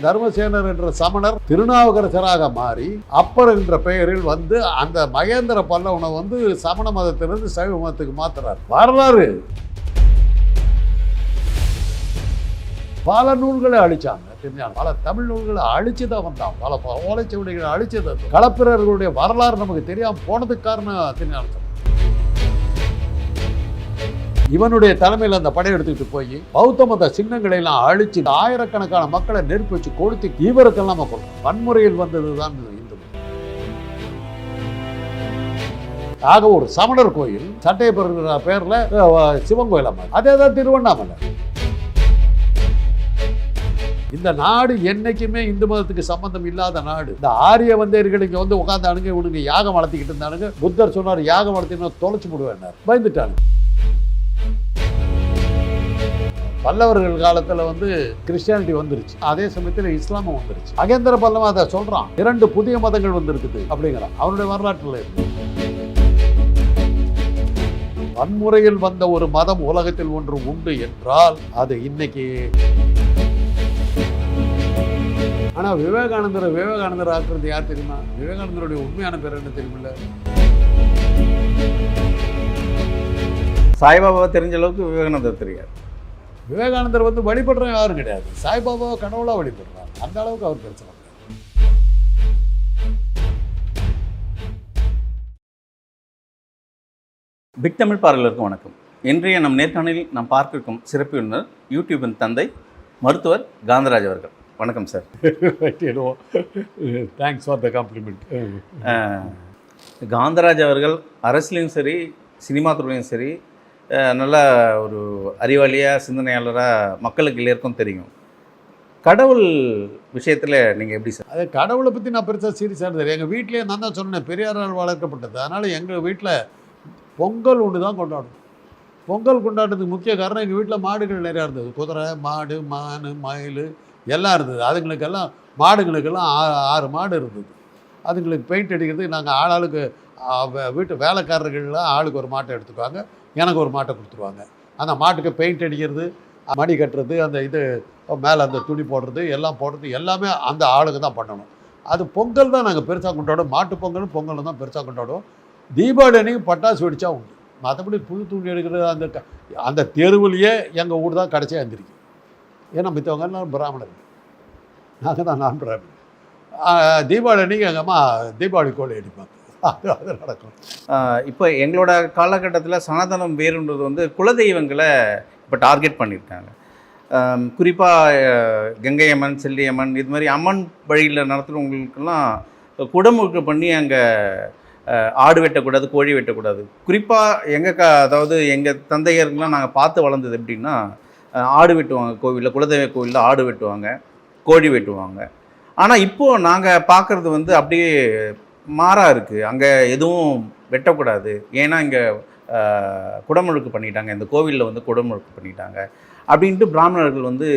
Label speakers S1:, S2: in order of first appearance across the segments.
S1: தர்மசேனர் என்ற சமணர் திருநாவுக்கரசராக மாறி அப்பர் என்ற பெயரில் வந்து அந்த மகேந்திர பல்லவனை வந்து சமண மதத்திலிருந்து சைவ மதத்துக்கு மாத்துறார். வரலாறு பல நூல்களை அழிச்சாங்க. பல தமிழ் நூல்களை அழிச்சுதான் வந்தான். பல ஓலைச்சுவடிகளை அழிச்சது. களப்பிரர்களுடைய வரலாறு நமக்கு தெரியாம போனதுக்கு காரணம் திருஞான. இவனுடைய தலைமையில் அந்த படை எடுத்துக்கிட்டு போய் பௌத்த மத சின்னங்களை எல்லாம் அழிச்சு ஆயிரக்கணக்கான மக்களை நெருப்பு வச்சு கொடுத்து தீவிரத்தெல்லாம் மக்கள் வன்முறையில் வந்ததுதான் இந்து. ஆக ஒரு சமணர் கோயில் சட்டையப்பர் பேர்ல சிவன் கோயில் அம்மா, அதேதான் திருவண்ணாமலை. இந்த நாடு என்னைக்குமே இந்து மதத்துக்கு சம்பந்தம் இல்லாத நாடு. இந்த ஆரிய வந்தேர்களுக்கு வந்து உட்காந்தானுங்க, இவனுங்க யாகம் வளர்த்திக்கிட்டு இருந்தானுங்க. புத்தர் சொன்னார் யாகம் வளர்த்தினா தொலைச்சு விடுவேன், பயந்துட்டானுங்க. பல்லவர்கள் காலத்தில் வந்து கிறிஸ்டியானிட்டி வந்துருச்சு, அதே சமயத்தில் இஸ்லாமும் வந்துருச்சு. மகேந்திர பல்லவன் அதை சொல்றான், 2 புதிய மதங்கள் வந்திருக்குது அப்படிங்கிறான். அவனுடைய வரலாற்றில் இருக்கு. வன்முறையில் வந்த ஒரு மதம் உலகத்தில் ஒன்று உண்டு என்றால் அது இன்னைக்கு. ஆனா விவேகானந்தர் ஆக்குறது யார் தெரியுமா? விவேகானந்தருடைய உண்மையான பேர் என்ன தெரியுமில்ல?
S2: சாய்பாபா தெரிஞ்ச அளவுக்கு விவேகானந்தர் தெரியாது.
S1: விவேகானந்தர் வந்து வழிபடுற யாரும் கிடையாது. சாய்பாபாவை கடவுளா வழிபடுறார். அந்த அளவுக்கு அவர் பிரச்சனை.
S2: பிக் தமிழ் பார்வையாளருக்கு வணக்கம். இன்றைய நம் நேர்காணலில் நாம் பார்க்க இருக்கும் சிறப்பு விருந்தினர் யூடியூபின் தந்தை மருத்துவர் காந்தராஜ் அவர்கள். வணக்கம் sir.
S1: Thanks for the compliment.
S2: Kantharaj அவர்கள் அரசியலையும் சரி சினிமா துறையிலையும் சரி நல்ல ஒரு அறிவாளியாக சிந்தனையாளராக மக்களுக்கு எல்லாருக்கும் தெரியும். கடவுள் விஷயத்தில் நீங்கள் எப்படி சார்?
S1: அது கடவுளை பற்றி நான் பெருசாக சீரியஸாக இருந்தது. எங்கள் வீட்லேயே நான் தான் சொன்னேன், பெரியாரால் வளர்க்கப்பட்டது. அதனால் எங்கள் வீட்டில் பொங்கல் ஒன்று தான் கொண்டாடும். பொங்கல் கொண்டாடுறதுக்கு முக்கிய காரணம் எங்கள் வீட்டில் மாடுகள் நிறையா இருந்தது. குதிரை, மாடு, மான், மயில் எல்லாம் இருந்தது. அதுங்களுக்கெல்லாம் மாடுங்களுக்கெல்லாம் 6 மாடு இருந்தது. அதுங்களுக்கு பெயிண்ட் அடிக்கிறதுக்கு நாங்கள் ஆளாளுக்கு வீட்டு வேலைக்காரர்கள்லாம் ஆளுக்கு ஒரு மாட்டை எடுத்துக்குவாங்க, எனக்கு ஒரு மாட்டை கொடுத்துருவாங்க. அந்த மாட்டுக்கு பெயிண்ட் அடிக்கிறது, மடி கட்டுறது, அந்த இது மேலே அந்த துணி போடுறது எல்லாம் போடுறது எல்லாமே அந்த ஆளுக்கு தான் பண்ணணும். அது பொங்கல் தான் நாங்கள் பெருசாக கொண்டாடுவோம். மாட்டு பொங்கல் தான் பெருசாக கொண்டாடுவோம். தீபாவளி அன்னைக்கு பட்டாசு வெடிச்சா உண்டு. மற்றபடி புது துணி எடுக்கிறது அந்த தெருவுலையே எங்கள் ஊர் தான் கடைசியாக எழுந்திரிக்கும். ஏன்னா மித்தவங்க எல்லாம் பிராமணர்கள், நாங்கள் தான் நான் பிராமணன். தீபாவளி அன்னைக்கு எங்கள் அம்மா தீபாவளி கோழி அடிப்பாங்க. அது நடக்கும்.
S2: இப்போ எங்களோட காலகட்டத்தில் சனாதனம் வேறுன்றது வந்து குலதெய்வங்களை இப்போ டார்கெட் பண்ணியிருக்காங்க. குறிப்பாக கங்கை அம்மன், செல்லியம்மன், இது மாதிரி அம்மன் வழியில் நடத்துகிறவங்களுக்கெல்லாம் குடமுழுக்கு பண்ணி அங்கே ஆடு வெட்டக்கூடாது, கோழி வெட்டக்கூடாது. குறிப்பாக அதாவது எங்கள் தந்தையர்கள்லாம் நாங்கள் பார்த்து வளர்ந்தது எப்படின்னா, ஆடு வெட்டுவாங்க கோவிலில், குலதெய்வ கோவிலில் ஆடு வெட்டுவாங்க, கோழி வெட்டுவாங்க. ஆனால் இப்போது நாங்கள் பார்க்குறது வந்து அப்படியே மாறாக இருக்குது. அங்கே எதுவும் வெட்டக்கூடாது, ஏன்னா இங்கே குடமுழுக்கு பண்ணிட்டாங்க, இந்த கோவிலில் வந்து குடமுழுக்கு பண்ணிட்டாங்க அப்படின்ட்டு பிராமணர்கள் வந்து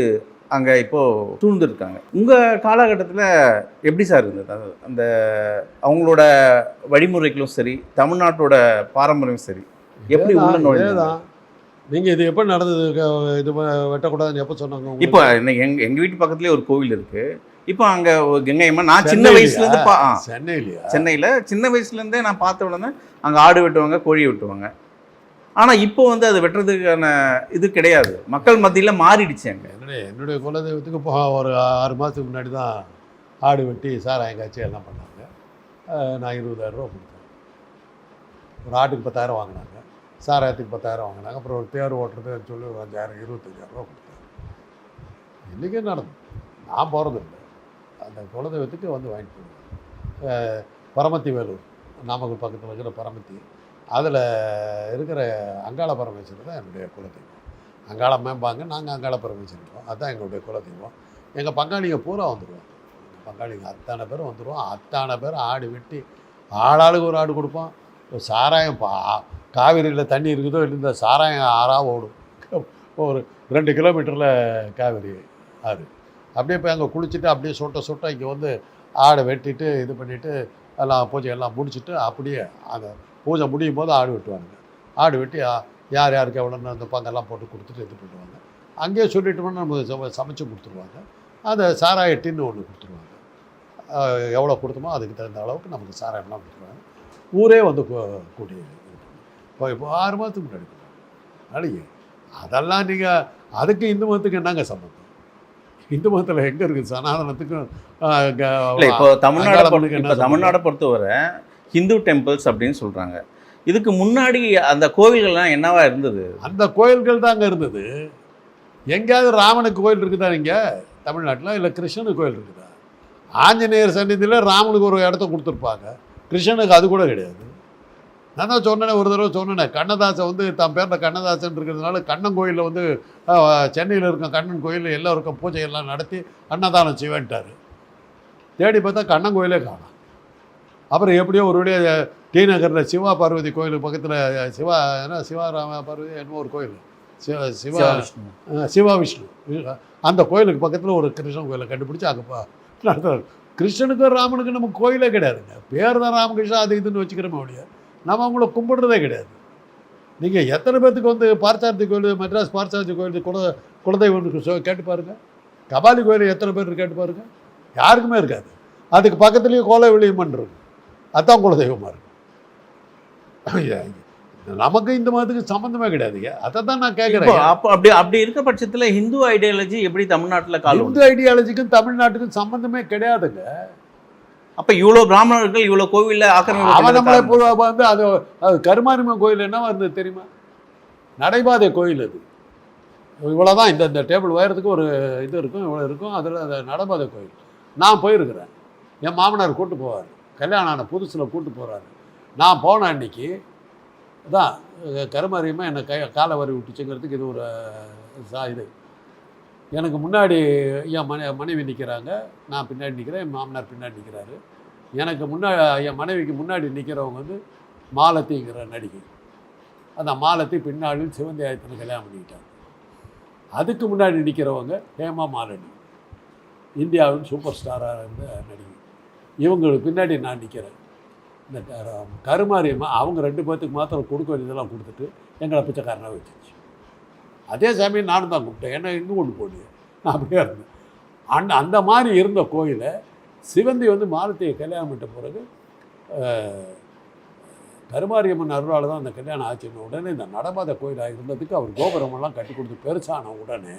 S2: அங்கே இப்போது சூழ்ந்துருக்காங்க. உங்கள் காலகட்டத்தில் எப்படி சார் இருந்தது? அந்த அவங்களோட வழிமுறைகளும் சரி, தமிழ்நாட்டோட பாரம்பரியம் சரி, எப்படி உள்ள நுழைஞ்சது?
S1: நீங்கள் இது எப்போ நடந்தது? இது வெட்டக்கூடாதுன்னு எப்போ சொன்னாங்க?
S2: இப்போ எங்கள் வீட்டு பக்கத்துலேயே ஒரு கோவில் இருக்குது. இப்போ அங்கே கங்கை அம்மன், நான் சின்ன வயசுலேருந்து சென்னையில் சின்ன வயசுலேருந்தே நான் பார்த்த உடனே அங்கே ஆடு வெட்டுவாங்க, கோழி வெட்டுவாங்க. ஆனால் இப்போ வந்து அது வெட்டுறதுக்கான இது கிடையாது, மக்கள் மத்தியில் மாறிடுச்சு. அங்கே
S1: என்னுடைய குலதெய்வத்துக்கு இப்போ ஒரு 6 மாதத்துக்கு முன்னாடி தான் ஆடு வெட்டி சாராயம் காய்ச்சி எல்லாம் பண்ணாங்க. நான் 20,000 ரூபா கொடுத்தேன். ஒரு ஆட்டுக்கு 10,000 வாங்கினாங்க, சாராயத்துக்கு 10,000 வாங்கினாங்க. அப்புறம் ஒரு தேர் ஓட்டுறதுன்னு சொல்லி ஒரு 5,000 25,000 ரூபா கொடுத்தேன். இன்றைக்கே நடந்தது. நான் போகிறதில்லை, அந்த குலதெய்வத்துக்கு வந்து வாங்கிட்டு போடுவேன். பரமத்தி வேலூர், நாமக்கல் பக்கத்தில் இருக்கிற பரமத்தி, அதில் இருக்கிற அங்காள பரமேஸ்வரர் தான் என்னுடைய குலதெய்வம். அங்காள மேம்பாங்க, நாங்கள் அங்காள பரமேஸ்வரர், அதுதான் எங்களுடைய குலதெய்வம். எங்கள் பங்காளிங்க பூரா வந்துடுவோம். பங்காளிங்க அத்தனை பேரும் வந்துடுவோம். அத்தனை பேர் ஆடு வெட்டி ஆளாளுக்கு ஒரு ஆடு கொடுப்போம். சாராயம் காவிரியில் தண்ணி இருக்குதோ இல்லை, இந்த சாராயம் ஆறாக ஓடும். ஒரு 2 கிலோமீட்டரில் காவிரி ஆறு. அப்படியே போய் அங்கே குளிச்சுட்டு அப்படியே சுட்ட இங்கே வந்து ஆடை வெட்டிட்டு இது பண்ணிவிட்டு எல்லாம் பூஜை எல்லாம் முடிச்சுட்டு அப்படியே அந்த பூஜை முடியும் போது ஆடு வெட்டுவாங்க. ஆடு வெட்டி யார் யாருக்கு எவ்வளோன்னு அந்த பங்கெல்லாம் போட்டு கொடுத்துட்டு இது பண்ணுவாங்க. அங்கேயே சொல்லிட்டோம்னா நம்ம சமைச்சு கொடுத்துருவாங்க. அந்த சாராய டின்னு ஒன்று கொடுத்துருவாங்க. எவ்வளோ கொடுத்தோமோ அதுக்கு தகுந்த அளவுக்கு நமக்கு சாராயம்லாம் கொடுத்துருவாங்க. ஊரே வந்து கூட்டி இப்போ 6 மாதத்துக்கு முன்னாடி அழகி அதெல்லாம் நீங்கள் அதுக்கு இந்து மதத்துக்கு என்னங்க சம்பந்தம்? இந்து மதத்தில் எங்கே இருக்குது சனாதனத்துக்கும்?
S2: இப்போ தமிழ்நாடை பொறுத்தவரை ஹிந்து டெம்பிள்ஸ் அப்படின்னு சொல்கிறாங்க. இதுக்கு முன்னாடி அந்த கோவில்கள்லாம் என்னவா இருந்தது?
S1: அந்த கோயில்கள் தான் அங்கே இருந்தது. எங்கேயாவது ராமனுக்கு கோயில் இருக்குதா இங்கே தமிழ்நாட்டில்? இல்லை கிருஷ்ணனுக்கு கோயில் இருக்குதா? ஆஞ்சநேயர் சன்னிதியில் ராமனுக்கு ஒரு இடத்த கொடுத்துருப்பாங்க, கிருஷ்ணனுக்கு அது கூட கிடையாது. நான் தான் சொன்னேன், ஒரு தடவை சொன்னேன், கண்ணதாசன் வந்து தன் பேரில் கண்ணதாசன் இருக்கிறதுனால கண்ணன் கோயிலில் வந்து சென்னையில் இருக்க கண்ணன் கோயிலில் எல்லோருக்கும் பூஜையெல்லாம் நடத்தி அன்னதானம் செய்வேன்ட்டார். தேடி பார்த்தா கண்ணன் கோயிலே காணும். அப்புறம் எப்படியோ ஒரு வழியாக டி நகரில் சிவா பார்வதி கோயிலுக்கு பக்கத்தில் சிவாராம பார்வதி என்னமோ ஒரு கோயில், சிவா விஷ்ணு, அந்த கோயிலுக்கு பக்கத்தில் ஒரு கிருஷ்ணன் கோயிலை கண்டுபிடிச்சி அங்கே நடத்துறாரு. கிருஷ்ணனுக்கும் ராமனுக்கும் நம்ம கோயிலே கிடையாதுங்க. பேர் தான் ராமகிருஷ்ணா அது இதுன்னு வச்சுக்கிறோமே ஒழிய நம்ம அவங்கள கும்பிடுறதே கிடையாது. நீங்கள் எத்தனை பேர்த்துக்கு வந்து பார்த்தார்த்தி கோயில், மெட்ராஸ் பார்த்தார்த்தி கோயில் குலதெய்வம் கேட்டு பாருங்கள். கபாலி கோயில் எத்தனை பேர் கேட்டு பாருங்கள், யாருக்குமே இருக்காது. அதுக்கு பக்கத்துலேயே கோலை விளியம்மன் இருக்கும், அதுதான் குலதெய்வமாக இருக்கும். நமக்கு இந்த மதத்துக்கு சம்மந்தமே கிடையாதுங்க. அதை தான் நான் கேட்குறேன்.
S2: அப்போ அப்படி இருக்க பட்சத்தில் ஹிந்து ஐடியாலஜி எப்படி தமிழ்நாட்டில்
S1: ஹிந்து ஐடியாலஜிக்கும் தமிழ்நாட்டுக்கும் சம்மந்தமே கிடையாதுங்க.
S2: அப்போ இவ்வளோ பிராமணர்கள் இவ்வளோ கோவிலில்
S1: அவன் நம்மளை வந்து அது கருமாரியம்மன் கோயில் என்னவா இருந்தது தெரியுமா? நடைபாதை கோயில். அது இவ்வளோதான், இந்த டேபிள் உயரத்துக்கு ஒரு இது இருக்கும், இவ்வளோ இருக்கும். அதில் அந்த நடைபாதை கோயில் நான் போயிருக்கிறேன். என் மாமனார் கூப்பிட்டு போவார், கல்யாணம் ஆன புதுசில் கூப்பிட்டு போகிறாரு. நான் போன அன்னைக்கு தான் கருமாரியமாக என்னை காலை வரி விட்டுச்சுங்கிறதுக்கு இது ஒரு இது. எனக்கு முன்னாடி என் மனைவி நிற்கிறாங்க, நான் பின்னாடி நிற்கிறேன், என் மாமனார் பின்னாடி நிற்கிறாரு. எனக்கு முன்னாடி என் மனைவிக்கு முன்னாடி நிற்கிறவங்க வந்து மாலத்திங்கிற நடிகை. அந்த மாலத்தி பின்னாடி சிவந்தி ஆயத்தனை கல்யாணம் பண்ணிக்கிட்டாங்க. அதுக்கு முன்னாடி நிற்கிறவங்க ஹேமா மாலினி, இந்தியாவின் சூப்பர் ஸ்டாராக இருந்த நடிகை. இவங்களுக்கு பின்னாடி நான் நிற்கிறேன். இந்த கருமாரியம்மா அவங்க 2 பேர்த்துக்கு மாத்திரம் கொடுக்க வேண்டியதெல்லாம் கொடுத்துட்டு எங்களை பிச்சைக்காரனாக வச்சிருச்சு. அதே சமயம் நானும் தான் கூப்பிட்டேன், என்ன இன்னும் கொண்டு போடுவேன், நான் அப்படியே இருந்தேன். அந்த மாதிரி இருந்த கோயிலை சிவந்தி வந்து மாலத்தியை கல்யாணம் பண்ணிட்ட பிறகு கருமாரியம்மன் அருளால் தான் அந்த கல்யாணம் ஆச்சுன்னு உடனே இந்த நடமாத கோயிலாக இருந்ததுக்கு அவர் கோபுரமெல்லாம் கட்டி கொடுத்து பெருசான உடனே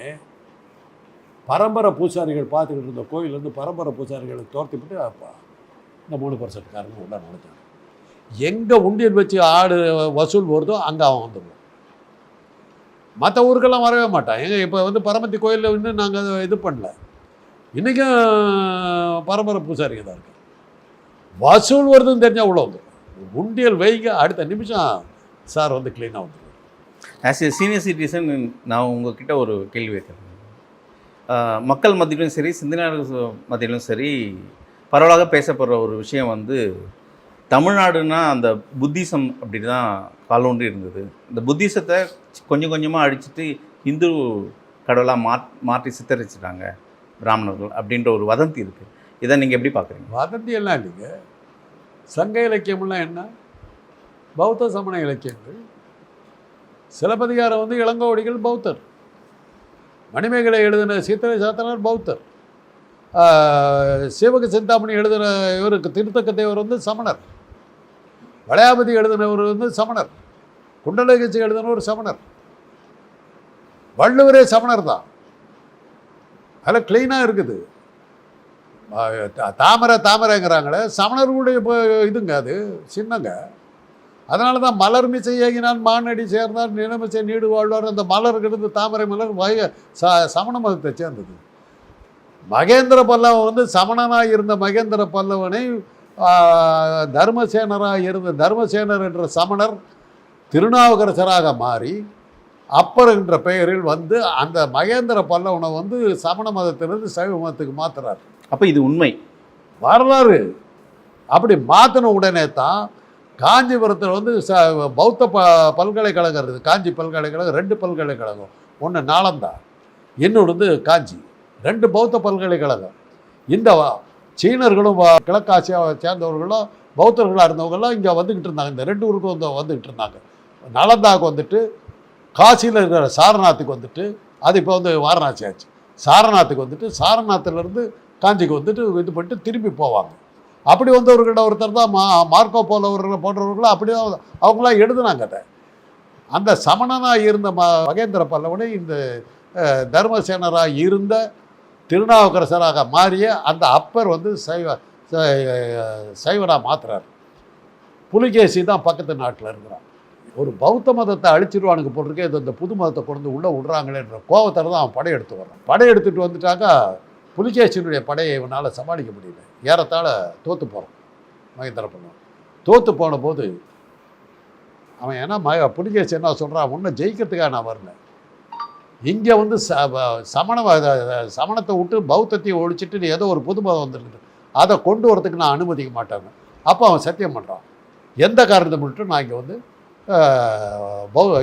S1: பரம்பரை பூசாரிகள் பார்த்துக்கிட்டு இருந்த கோயிலேருந்து பரம்பரை பூசாரிகளை தோர்த்திவிட்டு அப்போ இந்த 3% காரணம் உள்ள நடத்தாங்க. எங்கே உண்டியல் வச்சு ஆடு வசூல் வருதோ அங்கே அவன் வந்துடுவான். மற்ற ஊருக்கெல்லாம் வரவே மாட்டான். எங்கள் இப்போ வந்து பரமத்தி கோயிலில் வந்து நாங்கள் இது பண்ணல, இன்றைக்கும் பரம்பரை பூசாரிங்க தான் இருக்கு. வசூல் வருதுன்னு தெரிஞ்சால் உள்ள வந்துடும். உண்டியல் வைங்க, அடுத்த நிமிஷம் சார் வந்து க்ளீனாக வந்துடுவார்.
S2: ஆஸ் ஏ சீனியர் சிட்டிசன் நான் உங்ககிட்ட ஒரு கேள்வி வைக்கிறேன். மக்கள் மத்தியிலும் சரி, சிந்தனையாளர்கள் மத்தியிலும் சரி, பரவலாக பேசப்படுற ஒரு விஷயம் வந்து தமிழ்நாடுன்னா அந்த புத்திசம் அப்படி தான் காலோன்றி இருந்தது. இந்த புத்திசத்தை கொஞ்சம் கொஞ்சமாக அழிச்சிட்டு இந்து கடவுளாக மாற்றி சித்தரிச்சிட்டாங்க பிராமணர்கள் அப்படின்ற ஒரு வதந்தி இருக்குது. இதை நீங்கள் எப்படி பார்க்குறீங்க?
S1: வதந்தி எல்லாம் இல்லைங்க. சங்க இலக்கியம்லாம் என்ன? பௌத்த சமண இலக்கியங்கள். சிலப்பதிகாரம் வந்து இளங்கோவடிகள் பௌத்தர், மணிமேகலை எழுதின சீத்தலை சாத்தனார் பௌத்தர், சிவக சிந்தாமணி எழுதின இவருக்கு திருத்தக்க தேவர் வந்து சமணர், வளையாபதி எழுதினவர் வந்து சமணர், குண்டலகேசி எழுதினவர் சமணர், வள்ளுவரே சமணர் தான். அதில் க்ளீனாக இருக்குது. தாமரைங்கிறாங்களே, சமணர்களுடைய இதுங்க, அது சின்னங்க. அதனால தான் மலர் மிசை ஏகினான் மானடி சேர்ந்தார் நிலமிசை நீடு வாழ்வார். அந்த மலர்கிறது தாமரை மலர் சமண மதத்தை சேர்ந்தது. மகேந்திர பல்லவன் வந்து சமணனாக இருந்த மகேந்திர பல்லவனை தர்மசேனராக இருந்த தர்மசேனர் என்ற சமணர் திருநாவுக்கரசராக மாறி அப்பர் என்ற பெயரில் வந்து அந்த மகேந்திர பல்லவனை வந்து சமண மதத்திலிருந்து சைவ மதத்துக்கு மாற்றுறார்.
S2: அப்போ இது உண்மை
S1: வரலாறு. அப்படி மாற்றின உடனே தான் காஞ்சிபுரத்தில் வந்து பௌத்த பல்கலைக்கழகம் இருக்குது. காஞ்சி பல்கலைக்கழகம் 2 பல்கலைக்கழகம், ஒன்று நாலந்தா, இன்னொன்று வந்து காஞ்சி. 2 பௌத்த பல்கலைக்கழகம். இந்த சீனர்களும் கிழக்காசியாவை சேர்ந்தவர்களும் பௌத்தர்களாக இருந்தவங்கெல்லாம் இங்கே வந்துக்கிட்டு இருந்தாங்க. இந்த 2 ஊருக்கும் வந்துக்கிட்டு இருந்தாங்க. நலந்தாவுக்கு வந்துட்டு, காசியில் இருக்கிற சாரநாத்துக்கு வந்துட்டு, அது இப்போ வந்து வாரணாசி ஆச்சு. சாரநாத்துக்கு வந்துட்டு சாரநாத்திலேருந்து காஞ்சிக்கு வந்துட்டு இது பண்ணிட்டு திரும்பி போவாங்க. அப்படி வந்தவர்கிட்ட ஒருத்தர் தான் மார்க்கோ போலவர்கள் போன்றவர்களும் அப்படியே அவங்களாம் எழுதுனாங்க அதை. அந்த சமணனாக இருந்த மகேந்திர பல்லவனை இந்த தர்மசேனராக இருந்த திருநாவுக்கரசராக மாறிய அந்த அப்பர் வந்து சைவனாக மாற்றுறார். புலிகேசி தான் பக்கத்து நாட்டில் இருக்கிறான். ஒரு பௌத்த மதத்தை அழிச்சிருவானுக்கு போட்டிருக்கே இந்த புது மதத்தை கொண்டு உள்ளே விடுறாங்களேன்ற கோவத்தில் தான் அவன் படையெடுத்து வர்றான். படையெடுத்துட்டு வந்துட்டாக்கா புலிகேசியினுடைய படையை இவனால் சமாளிக்க முடியல. ஏறத்தாழ தோற்று போகிறான் மகேந்திர பல்லவன். தோற்று போன போது அவன் ஏன்னா புலிகேசி என்ன சொல்கிறான், ஒன்றை ஜெயிக்கிறதுக்காக நான் வரல, இங்கே வந்து சமணத்தை விட்டு பௌத்தத்தையும் ஒழிச்சிட்டு ஏதோ ஒரு புது மதம் வந்துருக்கு, அதை கொண்டு வரதுக்கு நான் அனுமதிக்க மாட்டேங்க. அப்போ அவன் சத்தியம் பண்ணுறான், எந்த காரணத்தை மட்டும் நான் இங்கே வந்து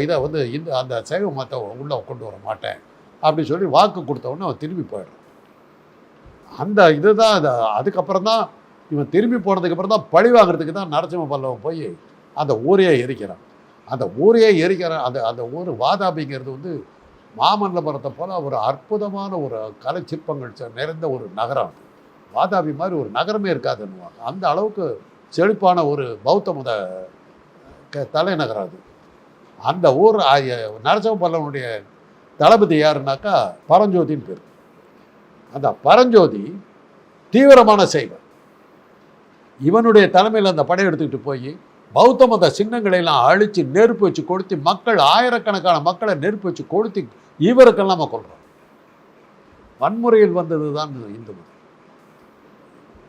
S1: இதை வந்து அந்த சைவ மதத்தை உள்ளே கொண்டு வர மாட்டேன் அப்படின்னு சொல்லி வாக்கு கொடுத்தவொடனே அவன் திரும்பி போயிடுறான். அந்த இதுதான் அதுக்கப்புறம் தான் இவன் திரும்பி போனதுக்கப்புறம் தான் பழி வாங்குறதுக்கு தான் நரசிம்ம பல்லவன் போய் அந்த ஊரையே எரிக்கிறான். அந்த ஊரையே எரிக்கிற அந்த ஊர் வாதாபிங்கிறது வந்து மாமல்லபுரத்தை போல் ஒரு அற்புதமான ஒரு கலை சிற்பங்கள் நிறைந்த ஒரு நகரம். வாதாபி மாதிரி ஒரு நகரமே இருக்காதுன்னுவாங்க. அந்த அளவுக்கு செழிப்பான ஒரு பௌத்த மத தலைநகரம் அது. அந்த ஊர் நரசிம்ம பல்லவனுடைய தளபதி யாருன்னாக்கா பரஞ்சோதின்னு பேர். அந்த பரஞ்சோதி தீவிரமான சைவர். இவனுடைய தலைமையில் அந்த படை எடுத்துக்கிட்டு போய் பௌத்த மத சின்னங்களையெல்லாம் அழித்து நெருப்பு வச்சு கொளுத்தி மக்கள் ஆயிரக்கணக்கான மக்களை நெருப்பு வச்சு கொளுத்தி இவருக்கெல்லாம் கொள்கிறோம். வன்முறையில் வந்தது தான் இந்து மதம்.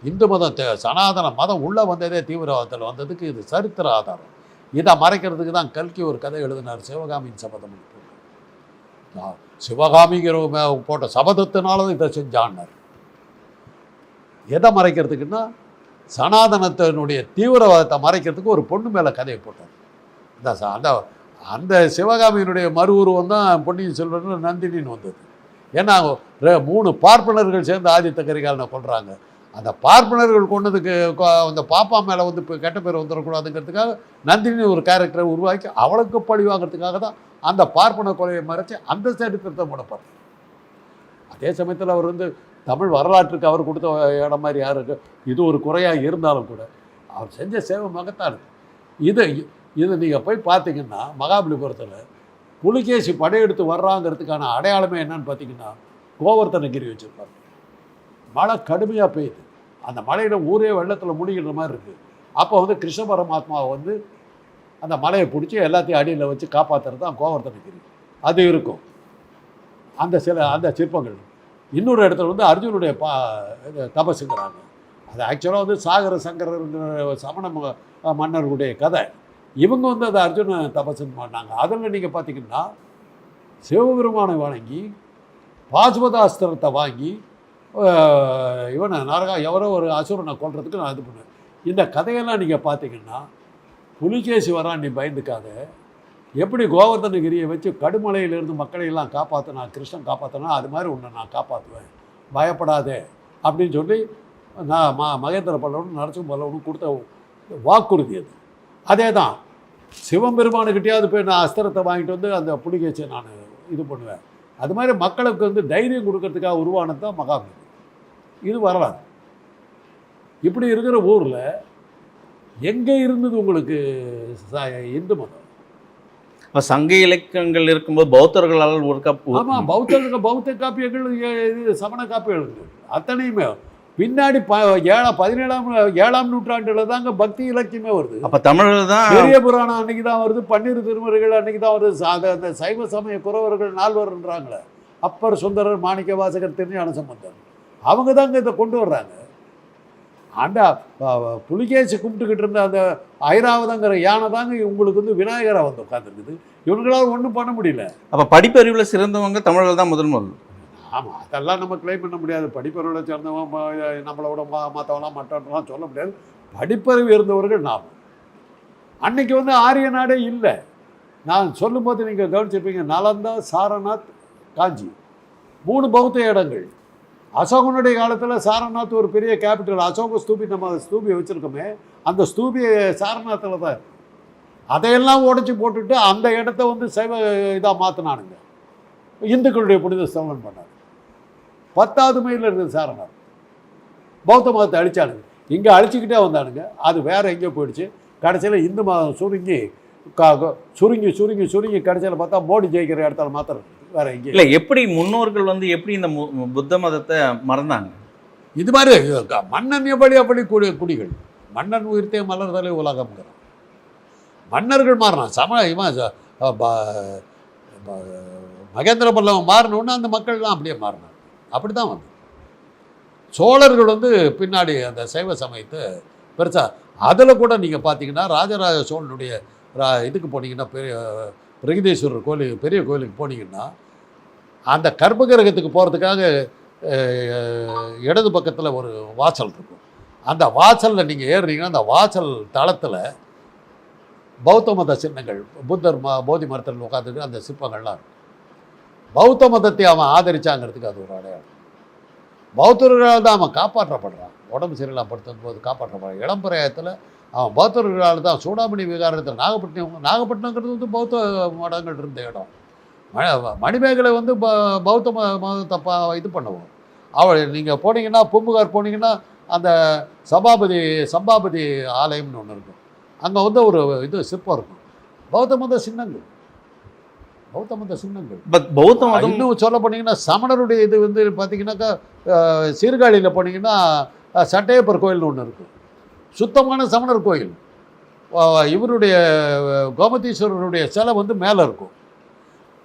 S1: இந்து மதம் சனாதன மதம் உள்ளே வந்ததே தீவிரவாதத்தில் வந்ததுக்கு இது சரித்திர ஆதாரம். இதை மறைக்கிறதுக்கு தான் கல்கி ஒரு கதை எழுதினார், சிவகாமியின் சபதம். சிவகாமிங்கிற போட்ட சபதத்தினால இதை செஞ்சான்னார். எதை மறைக்கிறதுக்குன்னா சனாதனத்தினுடைய தீவிரவாதத்தை மறைக்கிறதுக்கு ஒரு பொண்ணு மேலே கதையை போட்டார். அந்த அந்த சிவகாமியினுடைய மறு உருவம் தான் பொன்னியின் செல்வன் நந்தினின்னு வந்தது. ஏன்னா 3 பார்ப்பனர்கள் சேர்ந்து ஆதித்த கரிகாலனை கொள்கிறாங்க. அந்த பார்ப்பனர்கள் கொண்டதுக்கு அந்த பாப்பா மேலே வந்து இப்போ கெட்ட பேர் வந்துடக்கூடாதுங்கிறதுக்காக நந்தினி ஒரு கேரக்டரை உருவாக்கி அவளுக்கு பழி வாங்கிறதுக்காக தான் அந்த பார்ப்பன கொலையை மறைச்சி அந்த சரித்திரத்தை முடப்பார். அதே சமயத்தில் அவர் வந்து தமிழ் வரலாற்றுக்கு அவர் கொடுத்த இடம் மாதிரி யாருக்கு இது ஒரு குறையாக இருந்தாலும் கூட அவர் செஞ்ச சேவை மகத்தானது. இது நீங்கள் போய் பார்த்தீங்கன்னா மகாபலிபுரத்தில் புலிகேசி படையெடுத்து வர்றாங்கிறதுக்கான அடையாளமே என்னன்னு பார்த்தீங்கன்னா கோவர்த்தனகிரி வச்சுருப்பாங்க. மழை கடுமையாக பெய்யுது, அந்த மலையில் ஊரே வெள்ளத்தில் முடிகிற மாதிரி இருக்குது. அப்போ வந்து கிருஷ்ண பரமாத்மாவை வந்து அந்த மலையை பிடிச்சி எல்லாத்தையும் அடியில் வச்சு காப்பாற்றுறது தான் கோவர்த்தனகிரி. அது இருக்கும் அந்த சிற்பங்கள். இன்னொரு இடத்துல வந்து அர்ஜுனுடைய தபசுங்கிறாங்க. அது ஆக்சுவலாக வந்து சாகர சங்கரங்கிற சமண மன்னர்களுடைய கதை. இவங்க வந்து அதை அர்ஜுன தபசுன்னு பண்ணாங்க. அதில் நீங்கள் பார்த்தீங்கன்னா சிவபெருமானை வணங்கி பாசுபதாஸ்திரத்தை வாங்கி இவனை எவரோ ஒரு அசுரனை கொல்றதுக்கு நான் இது பண்ணேன். இந்த கதையெல்லாம் நீங்கள் பார்த்தீங்கன்னா புலிகேசி வரான், நீ பயந்துக்காத, எப்படி கோவர்த்தனகிரியை வச்சு கடுமலையிலேருந்து மக்களையெல்லாம் காப்பாற்றினா கிருஷ்ணன் காப்பாற்றினா அது மாதிரி உன்னை நான் காப்பாற்றுவேன், பயப்படாதே அப்படின்னு சொல்லி நான் மகேந்திர பல்லவனும் நரசிம்ம பல்லவனும் கொடுத்த வாக்குறுதி அது. அதே தான் சிவபெருமானுக்கிட்டேயாவது போய் நான் அஸ்திரத்தை வாங்கிட்டு வந்து அந்த புலிகேசியை நான் இது பண்ணுவேன். அது மாதிரி மக்களுக்கு வந்து தைரியம் கொடுக்கறதுக்காக உருவானது தான் மகாபலி. இது வரலாறு. இப்படி இருக்கிற ஊரில் எங்கே இருந்தது உங்களுக்கு இந்து மதம்?
S2: சங்க இலக்கியங்கள் இருக்கும்போது பௌத்தர்களால் ஒரு
S1: ஆமாம், பௌத்த காப்பியங்கள், இது சமண காப்பியங்கள் அத்தனையுமே பின்னாடி 17ஆம் நூற்றாண்டில் தாங்க பக்தி இலக்கியமே வருது. அப்போ தமிழில் தான் பெரிய புராணம் அன்னைக்கு தான் வருது, 12 திருமுறைகள் அன்னைக்கு தான் வருது. அந்த சைவ சமய குறவர்கள் 4 வருன்றாங்களே, அப்பர், சுந்தரர், மாணிக்க வாசகர், திருஞான சம்பந்தர், அவங்க தாங்க இதை கொண்டு வர்றாங்க. அந்த புலிகேசி கும்பிட்டுக்கிட்டு இருந்த அந்த ஐராவதங்கிற யானை தாங்க உங்களுக்கு வந்து விநாயகராக வந்து உட்காந்துருக்குது. இவங்களால் ஒன்றும் பண்ண முடியல. அப்போ படிப்பறிவில் சிறந்தவங்க தமிழர்கள் தான் முதல். ஆமாம், அதெல்லாம் நம்ம கிளைம் பண்ண முடியாது. படிப்பறிவை சேர்ந்தவங்க நம்மளோட மற்றவங்களாம் மற்றவங்களாம் சொல்ல முடியாது. படிப்பறிவு இருந்தவர்கள் நாம். அன்னைக்கு வந்து ஆரிய நாடே இல்லை. நான் சொல்லும்போது நீங்கள் கவனிச்சிருப்பீங்க, நலந்தா, சாரநாத், காஞ்சி 3 பௌத்த இடங்கள். அசோகனுடைய காலத்தில் சாரநாத் ஒரு பெரிய கேபிட்டல். அசோக ஸ்தூபி, நம்ம ஸ்தூபியை வச்சுருக்கோமே, அந்த ஸ்தூபியை சாரநாத்தில் தான் இருக்குது. அதையெல்லாம் உடச்சி போட்டுட்டு அந்த இடத்த வந்து சைவ இதாக மாற்றினானுங்க. இந்துக்களுடைய புனித ஸ்தலம் பண்ணார். 10வது மைலில் இருக்குது சாரணர். பௌத்த மதத்தை அழிச்சானுங்க, இங்கே அழிச்சிக்கிட்டே வந்தானுங்க. அது வேறு எங்கேயோ போயிடுச்சு. கடைசியில் இந்து மதம் சுருங்கி சுருங்கி சுருங்கி சுருங்கி கடைசியில் பார்த்தா மோடி ஜெயிக்கிற இடத்துல மாத்திரம் வேற எங்கேயும்
S2: இல்லை. எப்படி முன்னோர்கள் வந்து எப்படி இந்த புத்த மதத்தை மறந்தாங்க?
S1: இது மாதிரி மன்னன் அப்படி குடிகள். மன்னன் உயிர்த்தே மலர்தலை உலகம்ங்கிறான். மன்னர்கள் மாறினான். இவன் மகேந்திர பல்லவன் மாறினோன்னு அந்த மக்கள்லாம் அப்படியே மாறினாங்க. அப்படி தான் வந்து சோழர்கள் வந்து பின்னாடி அந்த சைவ சமயத்தை பெருசாக அதில் கூட நீங்கள் பார்த்தீங்கன்னா ராஜராஜ சோழனுடைய இதுக்கு போனீங்கன்னா பிரகதீஸ்வரர் கோயில் பெரிய கோயிலுக்கு போனீங்கன்னா அந்த கர்ப்பகிரகத்துக்கு போகிறதுக்காக இடது பக்கத்தில் ஒரு வாசல் இருக்கும். அந்த வாசலில் நீங்கள் ஏறுனீங்கன்னா அந்த வாசல் தளத்தில் பௌத்த மத சின்னங்கள், புத்தர் போதி மரத்தில் உட்காந்துருக்கு அந்த சிற்பங்கள்லாம் இருக்கும். பௌத்த மதத்தை அவன் ஆதரிச்சாங்கிறதுக்கு அது ஒரு அடையாளம். பௌத்தர்களால் தான் அவன் காப்பாற்றப்படுறான். உடம்பு சரியில்லாம் படுத்தும் போது காப்பாற்றப்படுறான். இளம்பிரயத்தில் அவன் பௌத்தர்களால் தான் சூடாமணி விகாரத்தில் நாகப்பட்டினங்கிறது வந்து பௌத்த மடங்கள் இருந்த இடம். மணிமேகலை வந்து பௌத்த மதத்தை இது பண்ணுவோம். அவள் நீங்கள் போனீங்கன்னா பூம்புகார் போனீங்கன்னா அந்த சம்பாபதி ஆலயம்னு ஒன்று இருக்கும். அங்கே வந்து ஒரு இது சிற்பம் இருக்கும். பௌத்த மத சின்னங்கள்.
S2: பௌத்த மதம்
S1: இன்னும் சொல்ல போனீங்கன்னா சமணருடைய இது வந்து பார்த்தீங்கன்னாக்கா சீர்காழியில் போனீங்கன்னா சட்டையப்பர் கோயில்னு ஒன்று இருக்குது. சுத்தமான சமணர் கோயில். இவருடைய கோமதீஸ்வரருடைய சிலை வந்து மேலே இருக்கும்.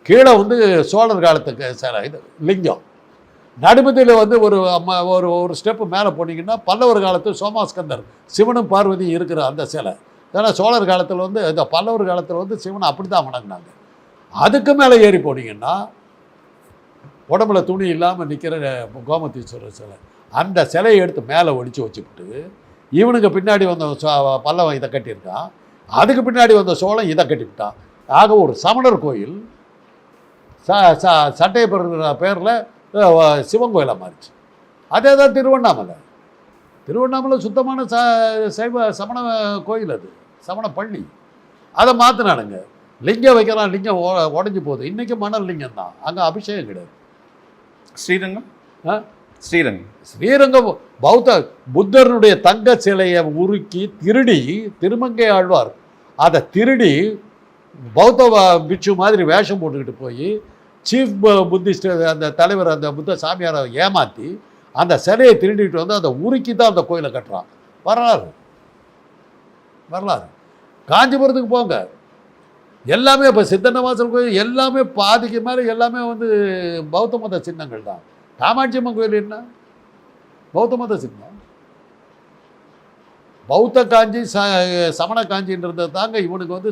S1: கீழே வந்து சோழர் காலத்துக்கு சிலை இது லிங்கம். நடுமதியில் வந்து ஒரு ஸ்டெப்பு மேலே போனீங்கன்னா பல்லவர் காலத்து சோமாஸ்கந்தர் சிவனும் பார்வதியும் இருக்கிற அந்த சிலை. ஏன்னா சோழர் காலத்தில் வந்து இந்த பல்லவர் காலத்தில் வந்து சிவனை அப்படி தான் வணங்கினாங்க. அதுக்கு மேலே ஏறி போனீங்கன்னா உடம்புல துணி இல்லாமல் நிற்கிற கோமதீஸ்வரர் சிலை. அந்த சிலையை எடுத்து மேலே ஒழிச்சு வச்சுக்கிட்டு இவனுக்கு பின்னாடி வந்த பல்லவன் இதை கட்டியிருக்கான். அதுக்கு பின்னாடி வந்த சோழன் இதை கட்டிவிட்டான். ஆக ஒரு சமணர் கோயில் சட்டையப்பர் பேரில் சிவன் கோயிலாக மாறிச்சு. அதே தான் திருவண்ணாமலை சுத்தமான சமண கோயில். அது சமண பள்ளி. அதை மாற்றினானுங்க. லிங்கம் வைக்கிறான், லிங்கம் உடஞ்சி போகுது. இன்றைக்கும் மணல் லிங்கம் தான். அங்கே அபிஷேகம் கிடையாது. ஸ்ரீரங்கம் பௌத்த புத்தருடைய தங்க சிலையை உருக்கி திருமங்கை ஆழ்வார் அதை திருடி பௌத்த பிட்சு மாதிரி வேஷம் போட்டுக்கிட்டு போய் சீஃப் புத்திஸ்ட் அந்த தலைவர் அந்த புத்த சாமியாரை ஏமாற்றி அந்த சிலையை திருடிட்டு வந்து அதை உருக்கி தான் அந்த கோயிலை கட்டுறான். வரலாறு. காஞ்சிபுரத்துக்கு போங்க, எல்லாமே இப்போ சித்தன்னவாசல் கோயில் எல்லாமே பாதிக்கு மேலே எல்லாமே வந்து பௌத்த மத சின்னங்கள் தான். காமாட்சி அம்மன் கோயில் என்ன பௌத்த மத சின்னம். பௌத்த காஞ்சி சமண காஞ்சின்றது தாங்க இவனுக்கு வந்து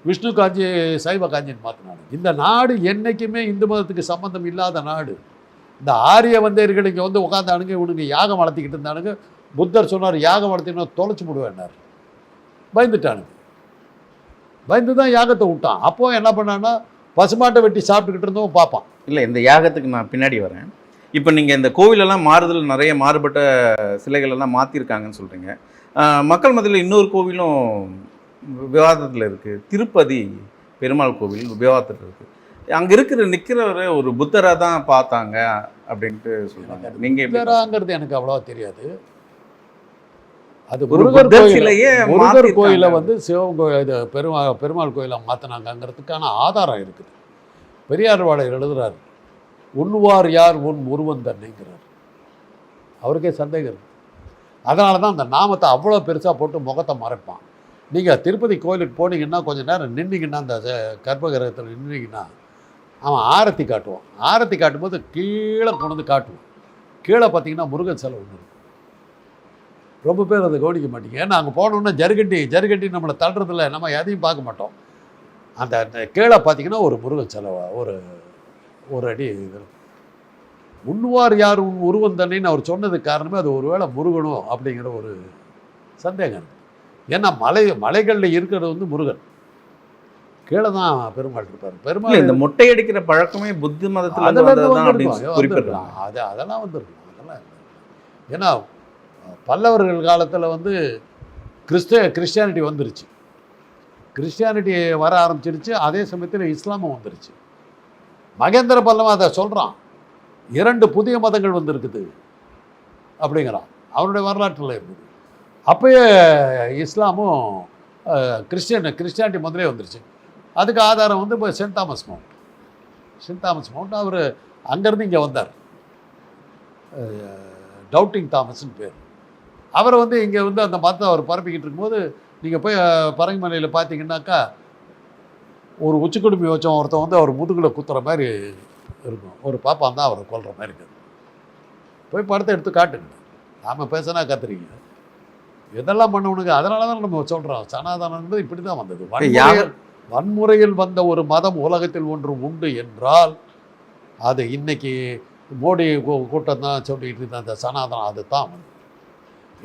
S1: விஷ்ணு காஞ்சி சைவ காஞ்சின்னு மாற்றினாங்க. இந்த நாடு என்றைக்குமே இந்து மதத்துக்கு சம்மந்தம் இல்லாத நாடு. இந்த ஆரிய வந்தேர்கள் இங்கே வந்து உட்காந்தானுங்க, இவனுக்கு யாகம் வளர்த்திக்கிட்டு இருந்தானுங்க. புத்தர் சொன்னார் யாகம் வளர்த்தினா தொலைச்சி விடுவேன்னார். பயந்து தான் யாகத்தை விட்டான். அப்போது என்ன பண்ணான்னா பசுமாட்டை வெட்டி சாப்பிட்டுக்கிட்டு இருந்தோம் பார்ப்பான்.
S2: இல்லை, இந்த யாகத்துக்கு நான் பின்னாடி வரேன். இப்போ நீங்கள் இந்த கோவிலெல்லாம் மாறுதல் நிறைய மாறுபட்ட சிலைகளெல்லாம் மாற்றிருக்காங்கன்னு சொல்கிறீங்க. மக்கள் மத்தியில் இன்னொரு கோவிலும் விவாதத்தில் இருக்குது. திருப்பதி பெருமாள் கோவில் விவாதத்தில் இருக்குது. அங்கே நிற்கிறவரை ஒரு புத்தராக தான் பார்த்தாங்க அப்படின்ட்டு சொல்கிறாங்க. நீங்கள்
S1: புத்தராங்கிறது எனக்கு அவ்வளோவா தெரியாது. அது முருகர் கோயிலை வந்து சிவன் கோயில் இது பெருமாள் கோயிலை மாற்றினாங்கிறதுக்கான ஆதாரம் இருக்குது. பெரியார்வாளர் எழுதுகிறார், உண்வார் யார் உன் உருவன் தன்னைங்கிறார். அவருக்கே சந்தேகம் இருக்குது. அதனால தான் அந்த நாமத்தை அவ்வளோ பெருசாக போட்டு முகத்தை மறைப்பான். நீங்கள் திருப்பதி கோயிலுக்கு போனீங்கன்னா கொஞ்சம் நேரம் நின்னீங்கன்னா அந்த கர்ப்பகிரகத்தில் நின்னீங்கன்னா அவன் ஆரத்தி காட்டுவான். ஆரத்தி காட்டும்போது கீழே கொண்டு வந்து காட்டுவான். கீழே பார்த்தீங்கன்னா முருகன் சிலை ஒன்று இருக்கும். ரொம்ப பேர் அதை கவனிக்க மாட்டீங்க. ஏன்னா அங்கே போனோன்னா ஜருகட்டி நம்மளை தள்ளுறதில்ல, நம்ம எதையும் பார்க்க மாட்டோம். அந்த கீழே பார்த்தீங்கன்னா ஒரு முருகன் சிலை ஒரு அடி இது. உண்வார் யார் உன் உருவம் தண்ணின்னு அவர் சொன்னதுக்கு காரணமே அது ஒருவேளை முருகனும் அப்படிங்கிற ஒரு சந்தேகம். ஏன்னா மலைகளில் இருக்கிறது வந்து முருகன், கீழே தான் பெருமாள் இருப்பார். பெருமாள்
S2: இந்த மொட்டை அடிக்கிற பழக்கமே புத்த மதத்தில்
S1: வந்துருக்கலாம். அதெல்லாம் வந்துருக்கலாம். அதெல்லாம் ஏன்னா பல்லவர்கள் காலத்தில் வந்து கிறிஸ்டியானிட்டி வந்துருச்சு. கிறிஸ்டியானிட்டி வர ஆரம்பிச்சிருச்சு. அதே சமயத்தில் இஸ்லாமும் வந்துருச்சு. மகேந்திர பல்லவன் அதை சொல்கிறான். 2 புதிய மதங்கள் வந்திருக்குது அப்படிங்கிறான். அவருடைய வரலாற்றில் இருக்குது. அப்போயே இஸ்லாமும் கிறிஸ்டியானிட்டி முதலே வந்துருச்சு. அதுக்கு ஆதாரம் வந்து இப்போ சென்ட் தாமஸ் மவுண்ட் அவர் அங்கேருந்து இங்கே வந்தார். டவுட்டிங் தாமஸ்ன்னு பேர். அவரை வந்து இங்கே வந்து அந்த மதத்தை அவர் பரப்பிக்கிட்டு இருக்கும்போது நீங்கள் போய் பரங்கிமலையில் பார்த்தீங்கன்னாக்கா ஒரு உச்சிக்குடுமி வச்சோம் ஒருத்தன் வந்து அவர் முதுகில் குத்துற மாதிரி இருக்கும். ஒரு பாப்பான் தான் அவரை கொல்ற மாதிரி இருக்குது. போய் படத்தை எடுத்து காட்டுங்க. நாம் பேசினா கத்துறீங்க. இதெல்லாம் பண்ணவனுங்க. அதனால தான் நம்ம சொல்கிறோம் சனாதனன்றது இப்படி தான் வந்தது. வன்முறையில் வந்த ஒரு மதம் உலகத்தில் ஒன்று உண்டு என்றால் அது இன்னைக்கு மோடி கூட்டம் தான் சொல்லிக்கிட்டு இருந்த அந்த சனாதனம் அது தான் வந்து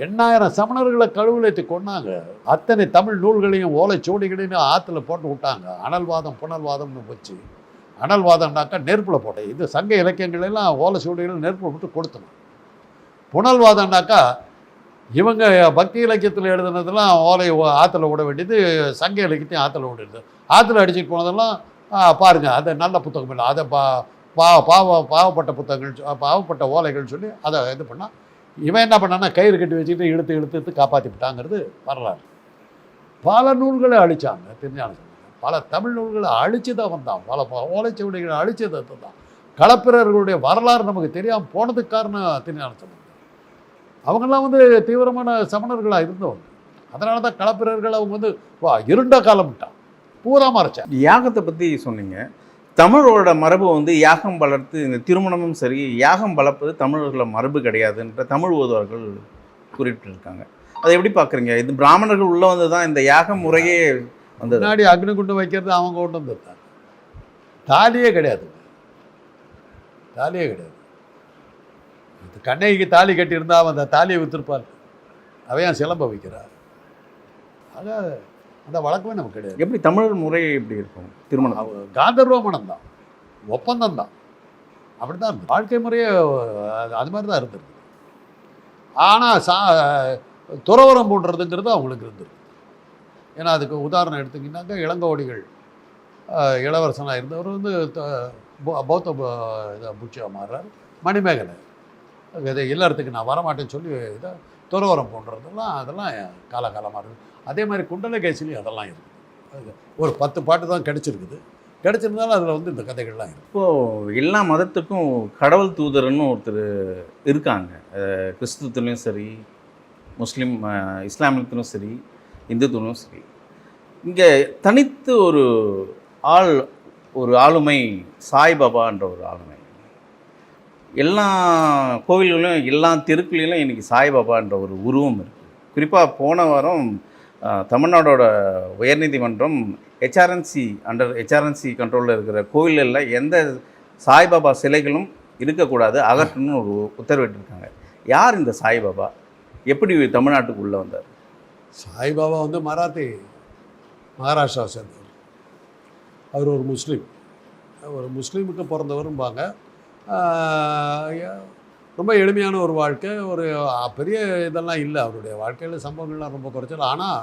S1: 8000 சமணர்களை கழுவுலைத்து கொண்டாங்க. அத்தனை தமிழ் நூல்களையும் ஓலைச்சுவடிகளையும் ஆற்றுல போட்டு விட்டாங்க. அனல்வாதம் புனல்வாதம்னு வச்சு. அனல்வாதம்னாக்கா நெருப்பில் போட்டேன். இது சங்க இலக்கியங்களெல்லாம் ஓலைச்சுவடிகள் நெருப்பில் விட்டு கொடுத்தணும். புனல்வாதம்னாக்கா இவங்க பக்தி இலக்கியத்தில் எழுதுனதெல்லாம் ஓலை ஆற்றுல விட வேண்டியது, சங்க இலக்கியத்தையும் ஆற்றுல விடுறது. ஆற்றுல அடிச்சுட்டு போனதெல்லாம் பாருங்கள் அது நல்ல புத்தகம் இல்லை, அதை பாவப்பட்ட புத்தகங்கள் பாவப்பட்ட ஓலைகள் சொல்லி அதை இது பண்ணால் இவன் என்ன பண்ணான்னா கயிறு கட்டி வச்சுக்கிட்டு இழுத்து காப்பாற்றிவிட்டாங்கிறது வரலாறு. பல நூல்களை அழித்தாங்க. திருஞான சம்பந்தர் பல தமிழ் நூல்களை அழித்து தான் வந்தான். பல ஓலைச்சுவடிகளை அழித்தது தான். களப்பிரர்களுடைய வரலாறு நமக்கு தெரியாமல் போனதுக்கு காரணம் திருஞான சம்பந்தர். அவங்கெல்லாம் வந்து தீவிரமான சமணர்களாக இருந்தவங்க. அதனால தான் களப்பிரர்கள் அவங்க வந்து இருண்ட காலம் விட்டான் பூரா மறைச்சா.
S2: யாகத்தை பற்றி சொன்னீங்க. தமிழோட மரபு வந்து யாகம் வளர்த்து இந்த திருமணமும் சரி யாகம் வளர்ப்பது தமிழர்களோட மரபு கிடையாதுன்ற தமிழ் ஓதுவார்கள் குறிப்பிட்டிருக்காங்க. அதை எப்படி பார்க்குறீங்க? இது பிராமணர்கள் உள்ளே வந்து தான் இந்த யாக முறையே வந்தது.
S1: முன்னாடி அக்னிகுண்டு வைக்கிறது அவங்க கொண்டு வந்துருந்தாங்க. தாலியே கிடையாது. கண்ணைக்கு தாலி கட்டியிருந்தா அவன் அந்த தாலியை விற்றுருப்பார். அவையான் சிலம்ப வைக்கிறார். ஆக அந்த வழக்கமே நமக்கு கிடையாது.
S2: எப்படி தமிழ் முறை எப்படி இருக்கும்? திருமணம்
S1: காந்தர்வ மனம் தான், ஒப்பந்தம் தான், அப்படி தான் இருந்தது. வாழ்க்கை முறையே அது மாதிரி தான் இருந்திருக்கு. ஆனால் துறவரம் போன்றதுங்கிறது அவங்களுக்கு இருந்திருக்கு. ஏன்னா அதுக்கு உதாரணம் எடுத்திங்கன்னாக்கா இளங்கோடிகள் இளவரசனாக இருந்தவர் வந்து பௌத்த புட்சியாக மாறுறார். மணிமேகலை இதை இல்லறதுக்கு நான் வரமாட்டேன்னு சொல்லி இதை துறவரம் போன்றதெல்லாம் அதெல்லாம் காலகாலமாக இருக்குது. அதே மாதிரி குண்டலகேசிலையும் அதெல்லாம் இருக்குது. ஒரு 10 பாட்டு தான் கிடைச்சிருந்தாலும் அதில் வந்து இந்த கதைகள்லாம் இருக்குது.
S2: இப்போது எல்லா மதத்துக்கும் கடவுள் தூதர்னு ஒருத்தர் இருக்காங்க. கிறிஸ்துவத்துலேயும் சரி, முஸ்லீம் இஸ்லாமியத்திலும் சரி, இந்துத்துவனும் சரி. இங்கே தனித்து ஒரு ஆளுமை சாய்பாபான்ற ஒரு ஆளுமை. எல்லா கோவில்களிலும் எல்லா தெருக்களிலும் இன்றைக்கி சாய்பாபான்ற ஒரு உருவம் இருக்குது. குறிப்பாக போன வாரம் தமிழ்நாடோட உயர்நீதிமன்றம் அண்டர் ஹெச்ஆர்என்சி கண்ட்ரோலில் இருக்கிற கோவில்களில் எந்த சாய்பாபா சிலைகளும் இருக்கக்கூடாது, அகற்றணும்னு ஒரு உத்தரவிட்டிருக்காங்க. யார் இந்த சாய்பாபா? எப்படி தமிழ்நாட்டுக்கு உள்ளே வந்தார்?
S1: சாய்பாபா வந்து மகாராஷ்டிரா சேர்ந்தவர். அவர் ஒரு முஸ்லீமுக்கு பிறந்தவரும்பாங்க. ரொம்ப எளிமையான ஒரு வாழ்க்கை. ஒரு பெரிய இதெல்லாம் இல்லை அவருடைய வாழ்க்கையில். சம்பவங்கள்லாம் ரொம்ப குறைச்சல். ஆனால்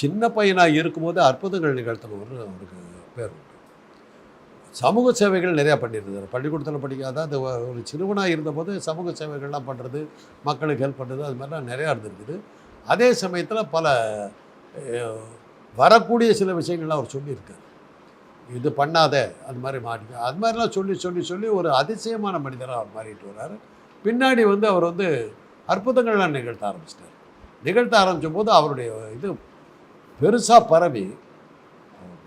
S1: சின்ன பையனாக இருக்கும்போது அற்புதங்கள் நிகழ்த்தினவர் அவருக்கு பேர் உண்டு. சமூக சேவைகள் நிறையா பண்ணியிருந்தார். பள்ளிக்கூடத்தில் படிக்காத அந்த ஒரு சிறுவனாக இருந்தபோது சமூக சேவைகள்லாம் பண்ணுறது, மக்களுக்கு ஹெல்ப் பண்ணுறது, அது மாதிரிலாம் நிறையா இருந்திருக்குது. அதே சமயத்தில் பல வரக்கூடிய சில விஷயங்கள்லாம் அவர் சொல்லியிருக்கார். இது பண்ணாத, அது மாதிரி மாறிக்க, அது மாதிரிலாம் சொல்லி ஒரு அதிசயமான மனிதராக அவர் மாறிட்டு வர்றார். பின்னாடி வந்து அவர் வந்து அற்புதங்கள்லாம் நிகழ்த்த ஆரம்பித்த போது அவருடைய இது பெருசாக பரவி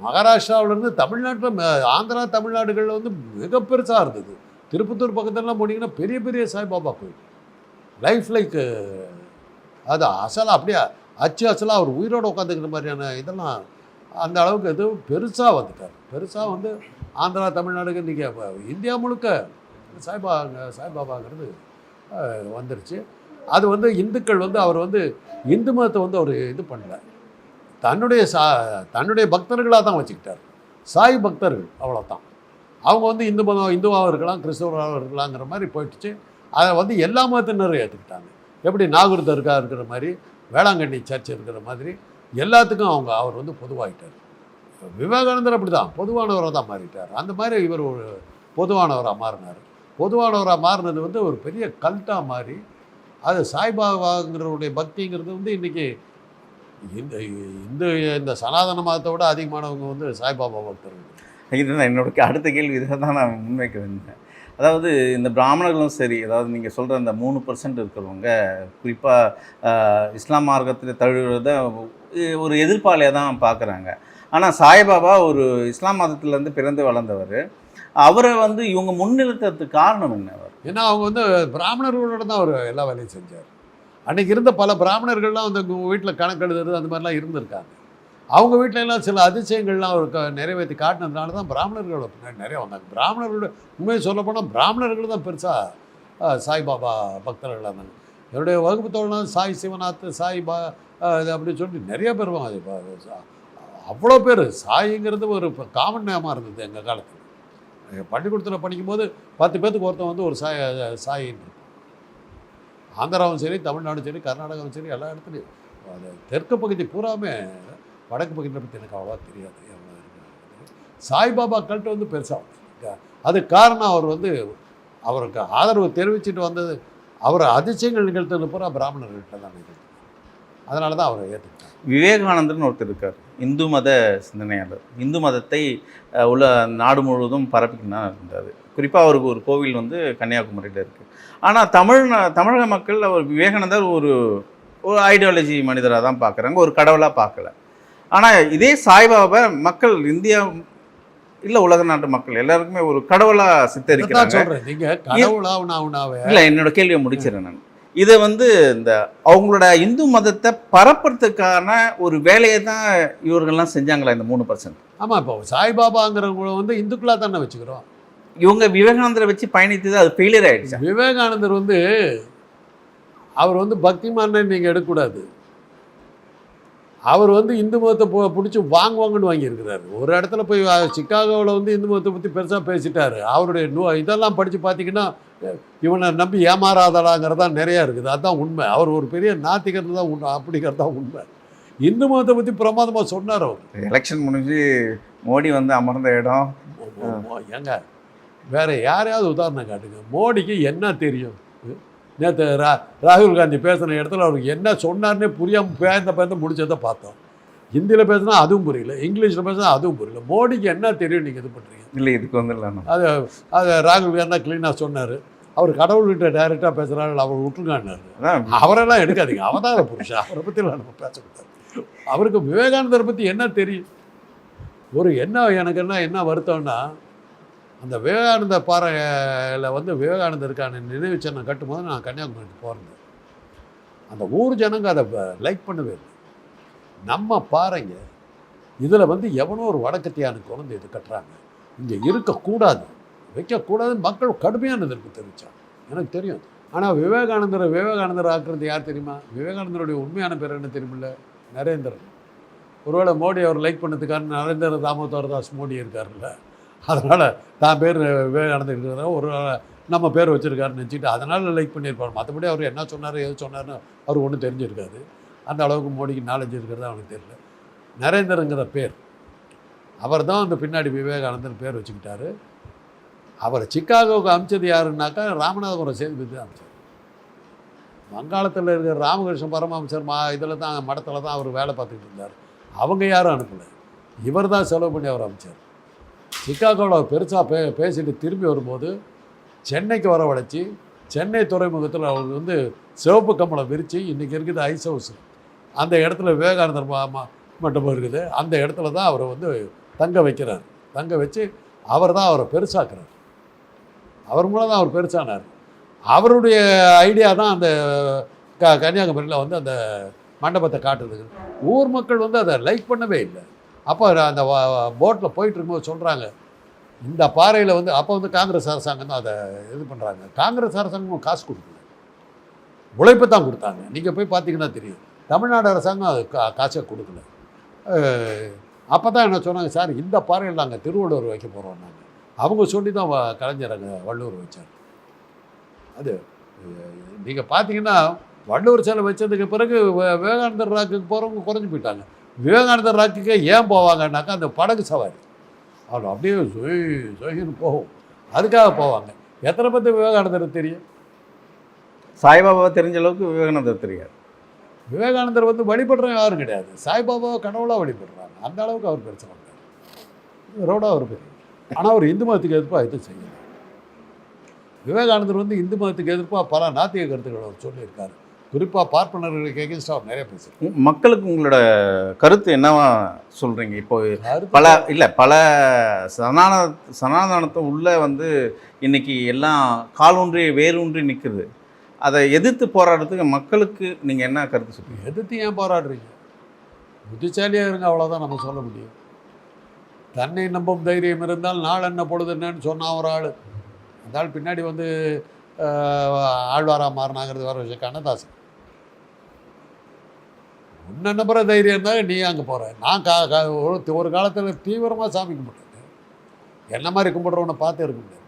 S1: மகாராஷ்டிராவிலேருந்து தமிழ்நாட்டில் ஆந்திரா தமிழ்நாடுகளில் வந்து மிக பெருசாக இருந்தது. திருப்பத்தூர் பக்கத்துலலாம் போனீங்கன்னா பெரிய பெரிய சாய்பாபா கோயில் லைக் அது அசலாக அப்படியே அசலாக அவர் உயிரோடு உட்காந்துக்கிற மாதிரியான இதெல்லாம் அந்த அளவுக்கு இது பெருசாக வந்துட்டார். பெருசாக வந்து ஆந்திரா தமிழ்நாடுக்கு இன்றைக்கி இந்தியா முழுக்க சாய்பாபாங்கிறது வந்துருச்சு. அது வந்து இந்துக்கள் வந்து அவர் வந்து இந்து மதத்தை வந்து அவர் இது பண்ணல, தன்னுடைய பக்தர்களாக தான் வச்சுக்கிட்டார். சாய் பக்தர்கள் அவ்வளோதான். அவங்க வந்து இந்துவாக இருக்கலாம், கிறிஸ்தவராக இருக்கலாங்கிற மாதிரி போயிடுச்சு. அதை வந்து எல்லா மதத்தினரும் ஏற்றுக்கிட்டாங்க. எப்படி நாகூர் தர்கா இருக்கிற மாதிரி, வேளாங்கண்ணி சர்ச் இருக்கிற மாதிரி எல்லாத்துக்கும் அவர் வந்து பொதுவாகிட்டார். விவேகானந்தர் அப்படி தான் பொதுவானவராக தான் மாறிட்டார். அந்த மாதிரி இவர் ஒரு பொதுவானவராக மாறினார். பொதுவானவராக மாறினது வந்து ஒரு பெரிய கல்ட்டாக மாறி அது சாய்பாபாங்கிறவருடைய பக்திங்கிறது வந்து இன்றைக்கி இந்த இந்த இந்த சனாதன மதத்தை விட அதிகமானவங்க வந்து சாய்பாபா பக்தர்கள்.
S2: இதுதான் என்னோட அடுத்த கேள்வி. இதை தான் நான் முன்வைக்க வந்தேன். அதாவது இந்த பிராமணர்களும் சரி, அதாவது நீங்கள் சொல்கிற அந்த 3% இருக்கிறவங்க குறிப்பாக இஸ்லாம் மார்க்கத்தில் தழுவுறத ஒரு எதிர்ப்பாளையாக தான் பார்க்குறாங்க. ஆனால் சாய்பாபா ஒரு இஸ்லாம் மதத்திலேருந்து பிறந்து வளர்ந்தவர். அவரை வந்து இவங்க முன்னிறுத்துறதுக்கு காரணம் என்ன? அவர்
S1: ஏன்னா அவங்க வந்து பிராமணர்களோட தான் அவர் எல்லா வேலையும் செஞ்சார். அன்றைக்கி இருந்த பல பிராமணர்கள்லாம் வந்து உங்கள் வீட்டில் கணக்கு எழுதுறது அந்த மாதிரிலாம் இருந்திருக்காங்க. அவங்க வீட்டில எல்லாம் சில அதிசயங்கள்லாம் அவர் நிறைவேற்றி காட்டினதுனால தான் பிராமணர்கள் பின்னாடி நிறைய வந்தாங்க. பிராமணர்களோட உண்மையை சொல்லப்போனால் பிராமணர்கள் தான் பெருசாக சாய்பாபா பக்தர்களாக இருந்தாங்க. என்னுடைய வகுப்பு தோழலாம் சாய் சிவநாத், சாய் இது அப்படின்னு சொல்லிட்டு நிறைய பேர் அவ்வளோ பேர். சாய்ங்கிறது ஒரு காமன் நேமாக இருந்தது எங்கள் காலத்தில். பள்ளிக்கூடத்தில் படிக்கும்போது 10 பேர்த்துக்கு ஒருத்தன் வந்து ஒரு சாயின்னு இருக்கும். ஆந்திராவும் சரி, தமிழ்நாடும் சரி, கர்நாடகாவும் சரி, எல்லா இடத்துலையும். அது தெற்கு பகுதி பூராமே, வடக்கு பகுதியில் பற்றி எனக்கு அவ்வளோவா தெரியாது எவ்வளோ இருக்குது. சாய்பாபா கல்ட்டு வந்து பெருசாக அதுக்கு காரணம் அவர் வந்து அவருக்கு ஆதரவு தெரிவிச்சுட்டு வந்தது. அவர் அதிசயங்கள் நிகழ்த்தது பூரா பிராமணர்கள்ட்ட தான் நிகழ்த்து. அதனால தான் அவரை ஏற்றுக்கிட்டார்.
S2: விவேகானந்தர்னு ஒருத்தர் இருக்கார், இந்து மத சிந்தனையாளர். இந்து மதத்தை உள்ள நாடு முழுவதும் பரப்பிக்கினா இருந்தார். குறிப்பாக அவருக்கு ஒரு கோவில் வந்து கன்னியாகுமரியில் இருக்குது. ஆனால் தமிழக மக்கள் அவர் விவேகானந்தர் ஒரு ஐடியாலஜி மனிதராக தான் பார்க்குறாங்க, ஒரு கடவுளாக பார்க்கல. ஆனால் இதே சாய்பாபா மக்கள் இந்தியா இல்லை உலக நாட்டு மக்கள் எல்லாருக்குமே ஒரு கடவுளாக சித்தரிக்கிறாங்க. இல்லை, என்னோட கேள்வியை முடிச்சிடறேன் நான். இதை வந்து இந்த அவங்களோட இந்து மதத்தை பரப்புறதுக்கான ஒரு வேலையை தான் இவர்கள்லாம் செஞ்சாங்களா இந்த 3%?
S1: ஆமாம், இப்போ சாய்பாபாங்கிறவங்கள வந்து இந்துக்களாக தானே வச்சுக்கிறோம்.
S2: இவங்க விவேகானந்தரை வச்சு பயணித்தது அது ஃபெயிலியர் ஆகிடுச்சு.
S1: விவேகானந்தர் வந்து அவர் வந்து பக்திமான்னு நீங்கள் எடுக்கக்கூடாது. அவர் வந்து இந்து மதத்தை பிடிச்சி வாங்குவாங்கன்னு வாங்கியிருக்கிறாரு. ஒரு இடத்துல போய் சிக்காகோவில் வந்து இந்து மதத்தை பற்றி பெருசாக பேசிட்டார். அவருடைய இதெல்லாம் படித்து பார்த்தீங்கன்னா இவனை நம்பி ஏமாறாதலாங்கிறதான் நிறையா இருக்குது. அதுதான் உண்மை. அவர் ஒரு பெரிய நாத்திகர் தான் உண்மை, அப்படிங்கிறது தான் உண்மை. இந்து மதத்தை பற்றி பிரமாதமாக சொன்னார் அவர்.
S2: எலெக்ஷன் முடிஞ்சு மோடி வந்து அமர்ந்த இடம்
S1: ஏங்க வேறு யாரையாவது உதாரணம் காட்டுங்க. மோடிக்கு என்ன தெரியும்? நேற்று ராகுல் காந்தி பேசின இடத்துல அவருக்கு என்ன சொன்னார்னே புரியாமல் பேர்ந்து முடிச்சதை பார்த்தோம். ஹிந்தியில் பேசினா அதுவும் புரியல, இங்கிலீஷில் பேசினா அதுவும் புரியல. மோடிக்கு என்ன தெரியும் நீங்கள் இது பண்ணுறீங்க?
S2: இல்லை, இதுக்கு வந்துடலாம்.
S1: அது ராகுல் காந்தி க்ளீனாக சொன்னார். அவர் கடவுள்கிட்ட டைரெக்டாக பேசுகிறாரு, அவர் விட்டுருக்கான்னாரு. அவரெல்லாம் எடுக்காதீங்க, அவதார புருஷன், அவரை பற்றிலாம் நம்ம பேசக்கூடாது. அவருக்கு விவேகானந்தரை பற்றி என்ன தெரியும்? ஒரு எனக்கு என்ன வருத்தம்னா, அந்த விவேகானந்த பாறையில் வந்து விவேகானந்தருக்கான நினைவு சின்னம் கட்டும்போது நான் கன்னியாகுமரிக்கு போகிறேன். அந்த ஊர் ஜனங்க அதை லைக் பண்ணவே இல்லை. நம்ம பாருங்க, இதில் வந்து எவனோ ஒரு வடக்கத்தியானுக்கு வந்து இது கட்டுறாங்க, இங்கே இருக்கக்கூடாது, வைக்கக்கூடாதுன்னு மக்கள் கடுமையான எதிர்ப்பு தெரிவித்தாங்க. எனக்கு தெரியும். ஆனால் விவேகானந்தர் ஆக்குறது யார் தெரியுமா? விவேகானந்தருடைய உண்மையான பேர் என்ன தெரியுமில்ல? நரேந்திரன். ஒருவேளை மோடி அவர் லைக் பண்ணதுக்கான நரேந்திர தாமோதர் தாஸ் மோடி இருக்கார்ல, அதனால் தான் பேர் விவேகானந்தர் இருக்கிறதா ஒரு நம்ம பேர் வச்சுருக்காருன்னு நினச்சிட்டு அதனால் லைக் பண்ணியிருப்பார். மற்றபடி அவர் என்ன சொன்னார், எது சொன்னார்னு அவர் ஒன்றும் தெரிஞ்சிருக்காது. அந்த அளவுக்கு மோடிக்கு நாலேஜ் இருக்கிறதா அவனுக்கு தெரியல. நரேந்திரங்கிற பேர் அவர் தான் அந்த பின்னாடி விவேகானந்தர் பேர் வச்சுக்கிட்டாரு. அவரை சிக்காகோவுக்கு அமிச்சது யாருன்னாக்கா ராமநாதபுரம் சேதுபதி தான் அமிச்சார். வங்காளத்தில் இருக்கிற ராமகிருஷ்ண பரமஹம்சர் இதில் தான் மடத்தில் தான் அவர் வேலை பார்த்துக்கிட்டு இருந்தார். அவங்க யாரும் அனுப்பலை, இவர் தான் செலவு பண்ணி அவர் அமிச்சார். சிக்காகோவில் அவர் பெருசாக பேசிட்டு திரும்பி வரும்போது சென்னைக்கு வரவழைச்சி சென்னை துறைமுகத்தில் அவர் வந்து சிவப்பு கம்பளம் விரித்து, இன்றைக்கி இருக்குது ஐஸ் ஹவுஸ், அந்த இடத்துல விவேகானந்தர் மண்டபம் இருக்குது. அந்த இடத்துல தான் அவரை வந்து தங்க வைக்கிறார். தங்க வச்சு அவர் தான் அவரை பெருசாக்குறார். அவர் மூலம் தான் அவர் பெருசானார். அவருடைய ஐடியா தான் அந்த கன்னியாகுமரியில் வந்து அந்த மண்டபத்தை காட்டுறதுக்கு. ஊர் மக்கள் வந்து அதை லைக் பண்ணவே இல்லை. அப்போ அந்த போட்டில் போயிட்டு இருக்கும்போது சொல்கிறாங்க, இந்த பாறையில் வந்து அப்போ வந்து காங்கிரஸ் அரசாங்கம் தான் அதை இது பண்ணுறாங்க. காங்கிரஸ் அரசாங்கம் காசு கொடுக்கல, உழைப்பு தான் கொடுத்தாங்க. நீங்கள் போய் பார்த்தீங்கன்னா தெரியும். தமிழ்நாடு அரசாங்கம் அது காசை கொடுக்கல. அப்போ தான் என்ன சொன்னாங்க, சார் இந்த பாறையில் நாங்கள் திருவள்ளுவர் வைக்க போகிறோம் நாங்கள். அவங்க சொல்லி தான் கலைஞர் அங்கே வள்ளுவர் வச்சார். அது நீங்கள் பார்த்தீங்கன்னா வள்ளுவர் சிலை வச்சதுக்கு பிறகு விவேகானந்தர் ராக்குக்கு போகிறவங்க குறைஞ்சி போயிட்டாங்க. விவேகானந்தர் ராக்குக்கே ஏன் போவாங்கன்னாக்கா அந்த படகு சவாரி அவர் அப்படியே சொயின்னு போகும். அதுக்காக போவாங்க. எத்தனை பேருக்கு விவேகானந்தர் தெரியும்?
S2: சாய்பாபா தெரிஞ்ச அளவுக்கு விவேகானந்தர் தெரியாது.
S1: விவேகானந்தர் வந்து வழிபடுறவங்க யாரும் கிடையாது. சாய்பாபாவை கடவுளாக வழிபடுறாங்க. அந்த அளவுக்கு அவர் பிரச்சனை பண்ணார். ரோடாக அவர் பெரிய. ஆனால் அவர் இந்து மதத்துக்கு எதிர்ப்பாக எதுவும் செய்யலை. விவேகானந்தர் வந்து இந்து மதத்துக்கு எதிர்ப்பாக பல நாத்திக கருத்துக்களை அவர் சொல்லியிருக்காரு. குறிப்பாக பார்ப்பனர்களுக்கு எகென்ஸ்டாக அவர் நிறைய பேசுகிறார்.
S2: மக்களுக்கு உங்களோட கருத்து என்னவா சொல்கிறீங்க? இப்போ பல சனாதனத்தை உள்ள வந்து இன்னைக்கு எல்லாம் காலூன்றி வேரூன்றி நிற்குது. அதை எதிர்த்து போராடுறதுக்கு மக்களுக்கு நீங்கள் என்ன கருத்து சொல்லுங்கள்?
S1: எதிர்த்து ஏன் போராடுறீங்க? புத்திசாலியாக இருங்க, அவ்வளோதான் நம்ம சொல்ல முடியும். தன்னை நம்பும் தைரியம் இருந்தால் நாள் என்ன பொழுது என்னன்னு சொன்னால் ஒரு ஆள், அந்த ஆள் பின்னாடி வந்து ஆழ்வாராக மாறினாங்கிறது வேறு விஷயம். கண்ணதாசன் உன்னை நம்புற தைரியம் இருந்தால் நீ அங்கே போகிற. நான் ஒரு காலத்தில் தீவிரமாக சாமி கும்பிட்டேன். என்ன மாதிரி கும்பிட்றவனை பார்த்து இருக்க முடியாது.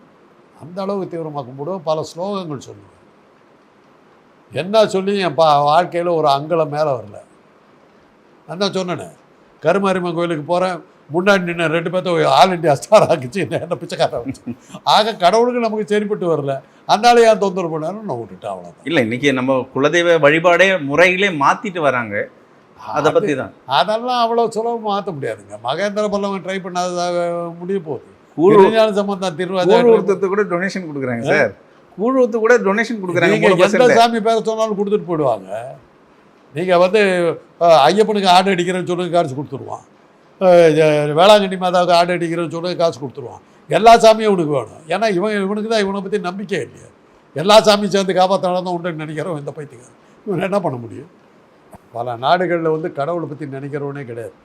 S1: அந்த அளவுக்கு தீவிரமாக கும்பிடுவோம். பல ஸ்லோகங்கள் சொல்லுவேன். என்ன சொல்லி என் வாழ்க்கையில் ஒரு அங்கலம் மேலே வரல. நான் தான் சொன்னேன், கருமாரியம்மன் கோயிலுக்கு போகிறேன், முன்னாடி நின்று 2 பேர்த்த ஆல் இண்டியா ஸ்டார் ஆக்கிச்சு, என்ன பிச்சைக்கார வச்சு. ஆக கடவுளுக்கு நமக்கு சரிப்பட்டு வரல, அதனால ஏன் தொந்தரவு பண்ணாலும் நான் விட்டுட்டேன், அவ்வளோதான்.
S2: இல்லை, இன்றைக்கி நம்ம குலதெய்வ வழிபாடே முறையிலே மாற்றிட்டு வராங்க. அதை பற்றி தான்.
S1: அதெல்லாம் அவ்வளோ சுலபம் மாற்ற முடியாதுங்க. மகேந்திர பல்லவன் ட்ரை பண்ணாத முடிய போகுது. கூழ் சம்பந்தம்
S2: திருவாரூரத்துக்கு கூட டொனேஷன் கொடுக்குறாங்க சார். கூழுத்து கூட டொனேஷன் கொடுக்குறாங்க.
S1: எந்த சாமி பேர சொன்னாலும் கொடுத்துட்டு போயிடுவாங்க. நீங்கள் வந்து ஐயப்பனுக்கு ஆடு அடிக்கிறேன்னு சொல்லுங்க, காசு கொடுத்துருவான். வேளாங்கண்ணி மாதாவுக்கு ஆடு அடிக்கிறேன்னு சொல்லுங்க, காசு கொடுத்துருவான். எல்லா சாமியும் இவனுக்கு வேணும். ஏன்னா இவனுக்கு தான் இவனை பற்றி நம்பிக்கை இல்லையா. எல்லா சாமியும் சேர்ந்து காப்பாற்றாலும் தான் உண்டுன்னு நினைக்கிறோம் இந்த பைத்தியம். இவன் என்ன பண்ண முடியும்? பல நாடுகளில் வந்து கடவுளை பற்றி நினைக்கிறவனே கிடையாது.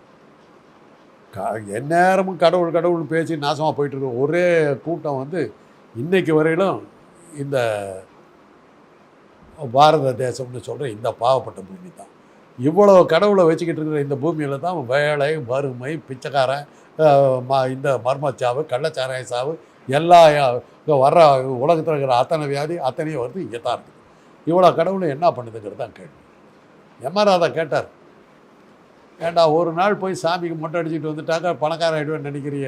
S1: எந்நேரமும் கடவுள் கடவுள் பேசி நாசமாக போயிட்டுருக்க ஒரே கூட்டம் வந்து இன்றைக்கு வரையிலும் இந்த பாரத தேசம்னு சொல்கிற இந்த பாவப்பட்ட பூமி தான். இவ்வளோ கடவுளை வச்சுக்கிட்டு இருக்கிற இந்த பூமியில் தான் வேலை, வறுமை, பிச்சைக்காரன், இந்த மர்மச்சாவு, கள்ளச்சாராய சாவு, எல்லா வர்ற உலகத்தில் இருக்கிற அத்தனை வியாதி அத்தனையும் வந்து இங்கே தான் இருக்குது. இவ்வளோ கடவுளை என்ன பண்ணுதுங்கிறது தான் கேள்வி. எம்ஆர் ராதா கேட்டார், ஏண்டா ஒரு நாள் போய் சாமிக்கு மொட்டை அடிச்சுட்டு வந்துட்டாக்கா பணக்காரன் ஆகிடுவேன்னு நினைக்கிறிய?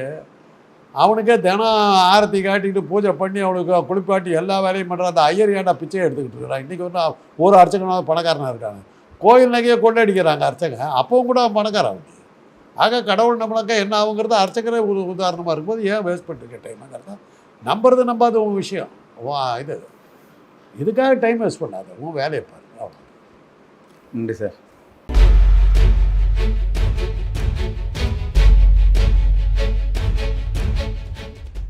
S1: அவனுக்கே தினம் ஆரத்தி காட்டிட்டு பூஜை பண்ணி அவனுக்கு குளிப்பாட்டி எல்லா வேலையும் பண்ணுறான். அந்த ஐயர் ஏன்டா பிச்சையை எடுத்துக்கிட்டு இருக்கிறான். இன்றைக்கி வந்து ஒரு அர்ச்சகனாவது பணக்காரனாக இருக்காங்க. கோயில் நகையை கொள்ளடிக்கிறாங்க அர்ச்சகன், அப்பவும் கூட பணக்காரன். ஆக கடவுள் நம்மளுக்கு என்ன ஆகுங்கிறது அர்ச்சகரே உதாரணமாக இருக்கும்போது ஏன் வேஸ்ட் பண்ணிட்டு டைம்ங்கிறத நம்புறது நம்பாத உன் விஷயம். இதுக்காக டைம் வேஸ்ட் பண்ணாத, உன் வேலையை பாரு.
S2: நன்றி சார்.